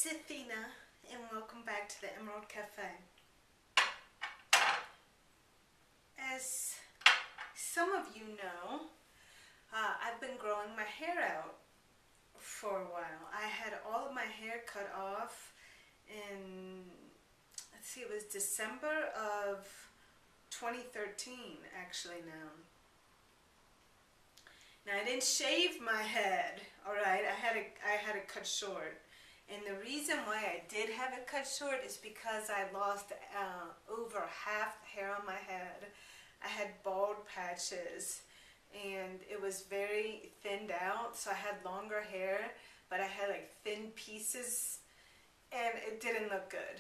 It's Athena, and welcome back to the Emerald Cafe. As some of you know, I've been growing my hair out for a while. I had all of my hair cut off in, let's see, it was December of 2013, actually now. Now I didn't shave my head, all right? I had it cut short. And the reason why I did have it cut short is because I lost over half the hair on my head. I had bald patches and it was very thinned out, so I had longer hair, but I had like thin pieces and it didn't look good.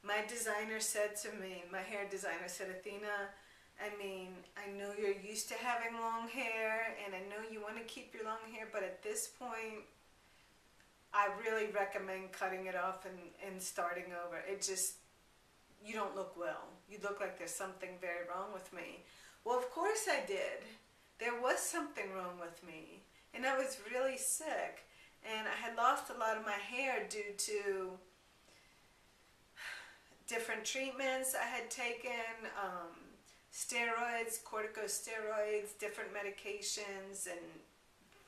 My designer said to me, my hair designer said, Athena, I mean, I know you're used to having long hair and I know you want to keep your long hair, but at this point, I really recommend cutting it off and starting over. It just, you don't look well. You look like there's something very wrong with me. Well, of course I did. There was something wrong with me. And I was really sick. And I had lost a lot of my hair due to different treatments I had taken, steroids, corticosteroids, different medications, and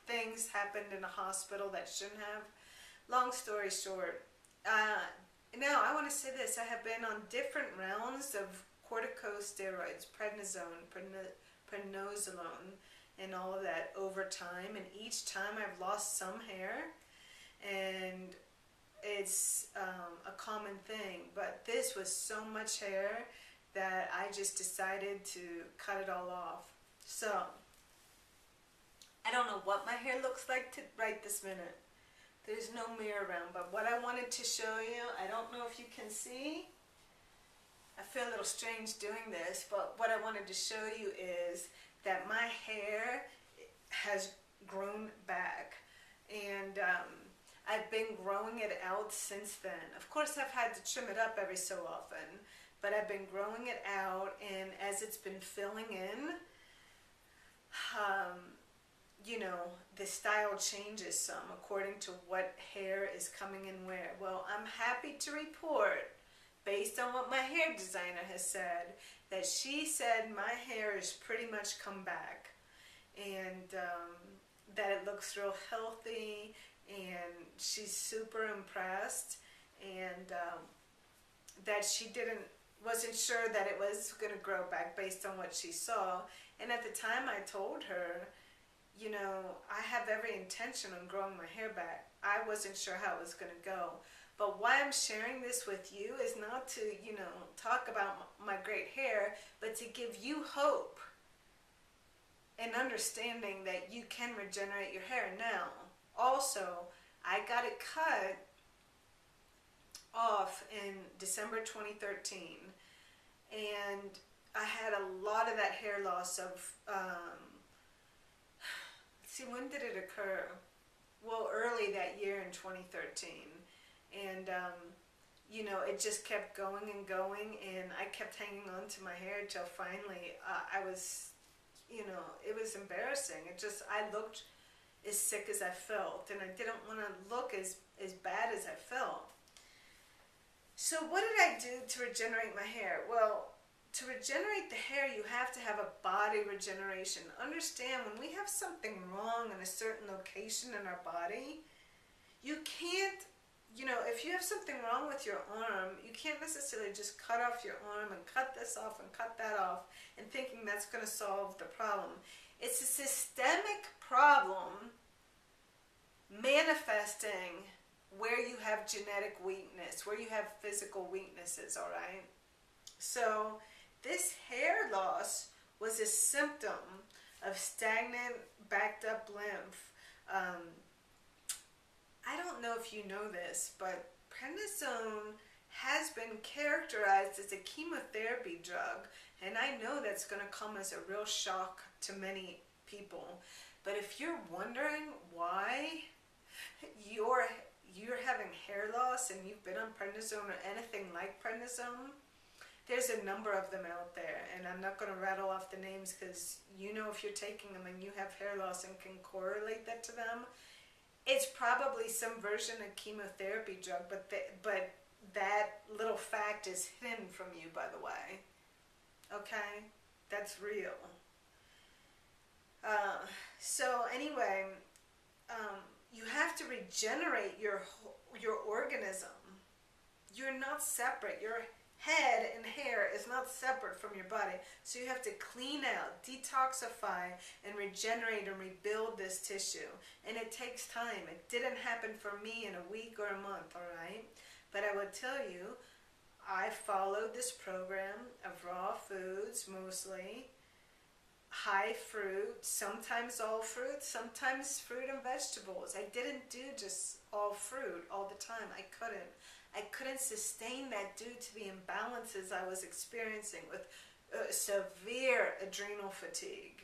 things happened in a hospital that shouldn't have. Long story short, now I want to say this, I have been on different rounds of corticosteroids, prednisone, prednisolone, and all of that over time, and each time I've lost some hair, and it's a common thing, but this was so much hair that I just decided to cut it all off. So, I don't know what my hair looks like right this minute. There's no mirror around, but what I wanted to show you, I don't know if you can see. I feel a little strange doing this, but what I wanted to show you is that my hair has grown back, and I've been growing it out since then. Of course, I've had to trim it up every so often, but I've been growing it out, and as it's been filling in, you know, the style changes some according to what hair is coming in where. Well, I'm happy to report, based on what my hair designer has said, that she said my hair has pretty much come back, and that it looks real healthy, and she's super impressed, and that she wasn't sure that it was going to grow back based on what she saw. And at the time I told her, you know, I have every intention on growing my hair back. I wasn't sure how it was going to go. But why I'm sharing this with you is not to, you know, talk about my great hair, but to give you hope and understanding that you can regenerate your hair. Now, also, I got it cut off in December 2013, and I had a lot of that hair loss of, see, when did it occur? Well, early that year in 2013. And, you know, it just kept going and going, and I kept hanging on to my hair until finally I was, you know, it was embarrassing. I looked as sick as I felt, and I didn't want to look as bad as I felt. So what did I do to regenerate my hair? Well, to regenerate the hair, you have to have a body regeneration. Understand, when we have something wrong in a certain location in our body, you can't, you know, if you have something wrong with your arm, you can't necessarily just cut off your arm and cut this off and cut that off and thinking that's going to solve the problem. It's a systemic problem manifesting where you have genetic weakness, where you have physical weaknesses, all right? So this hair loss was a symptom of stagnant, backed up lymph. I don't know if you know this, but prednisone has been characterized as a chemotherapy drug, and I know that's going to come as a real shock to many people. But if you're wondering why you're having hair loss and you've been on prednisone or anything like prednisone, there's a number of them out there, and I'm not going to rattle off the names because you know if you're taking them and you have hair loss and can correlate that to them, It's probably some version of chemotherapy drug, but that little fact is hidden from you, by the way. Okay? That's real. So anyway, you have to regenerate your organism. You're not separate. Your head and hair is not separate from your body. So you have to clean out, detoxify, and regenerate and rebuild this tissue. And it takes time. It didn't happen for me in a week or a month, all right? But I would tell you, I followed this program of raw foods mostly, high fruit, sometimes all fruit, sometimes fruit and vegetables. I didn't do just all fruit all the time. I couldn't sustain that due to the imbalances I was experiencing with severe adrenal fatigue.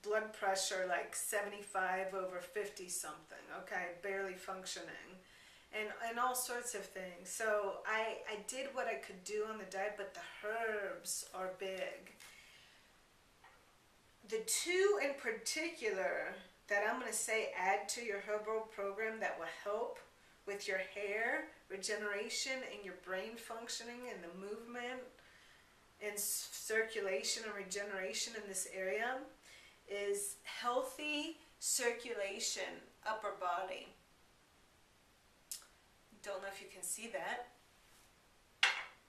Blood pressure like 75 over 50 something, okay, barely functioning. And all sorts of things. So I did what I could do on the diet, but the herbs are big. The two in particular that I'm going to say add to your herbal program that will help with your hair regeneration and your brain functioning and the movement and circulation and regeneration in this area is healthy circulation, upper body. Don't know if you can see that.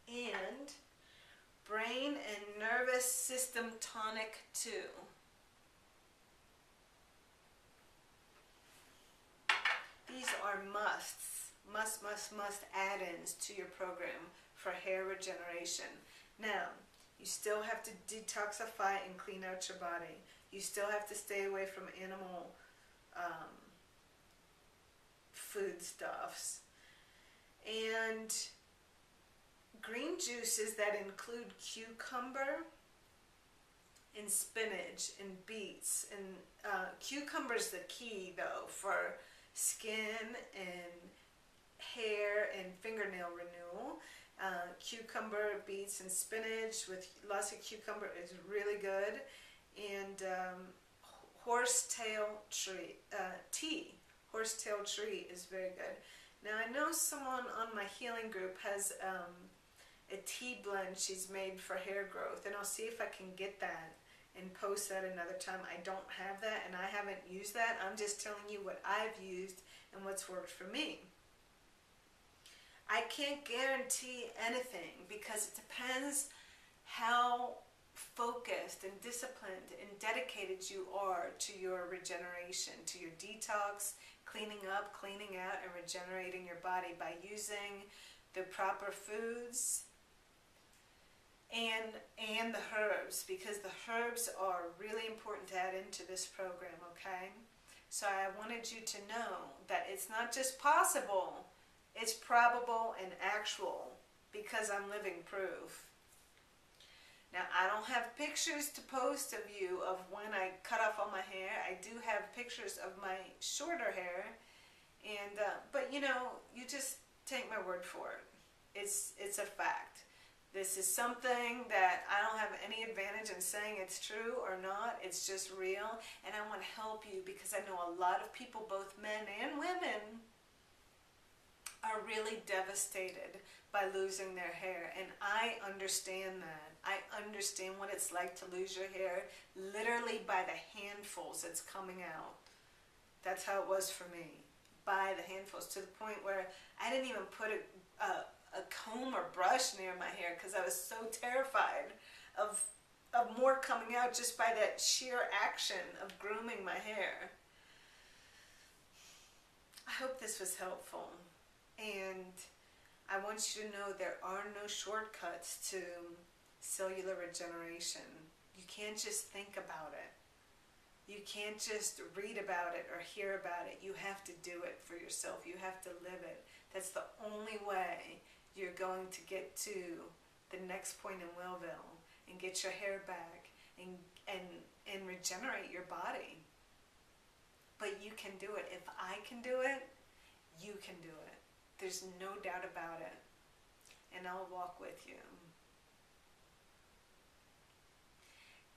And brain and nervous system tonic too. These are must add-ins to your program for hair regeneration. Now, you still have to detoxify and clean out your body. You still have to stay away from animal foodstuffs. And green juices that include cucumber and spinach and beets. And cucumber's the key though for skin and hair and fingernail renewal. Cucumber, beets, and spinach with lots of cucumber is really good. And horsetail tea. Horsetail tree is very good. Now I know someone on my healing group has a tea blend she's made for hair growth, and I'll see if I can get that and post that another time. I don't have that and I haven't used that. I'm just telling you what I've used and what's worked for me. I can't guarantee anything because it depends how focused and disciplined and dedicated you are to your regeneration, to your detox, cleaning up, cleaning out, and regenerating your body by using the proper foods and the herbs, because the herbs are really important to add into this program, okay? So I wanted you to know that it's not just possible, it's probable and actual, because I'm living proof. Now, I don't have pictures to post of you of when I cut off all my hair. I do have pictures of my shorter hair, and but you know, you just take my word for it. It's a fact. This is something that I don't have any advantage in saying it's true or not. It's just real, and I want to help you because I know a lot of people, both men and women, are really devastated by losing their hair, and I understand that. I understand what it's like to lose your hair literally by the handfuls it's coming out. That's how it was for me, by the handfuls, to the point where I didn't even put a comb or brush near my hair because I was so terrified of more coming out just by that sheer action of grooming my hair. I hope this was helpful, and I want you to know there are no shortcuts to cellular regeneration. You can't just think about it. You can't just read about it or hear about it. You have to do it for yourself. You have to live it. That's the only way you're going to get to the next point in Willville and get your hair back and regenerate your body. But you can do it. If I can do it, you can do it. There's no doubt about it. And I'll walk with you.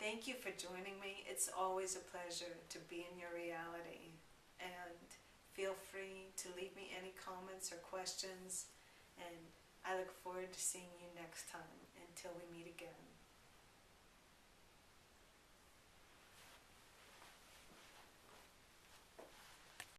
Thank you for joining me. It's always a pleasure to be in your reality. And feel free to leave me any comments or questions. And I look forward to seeing you next time. Until we meet again.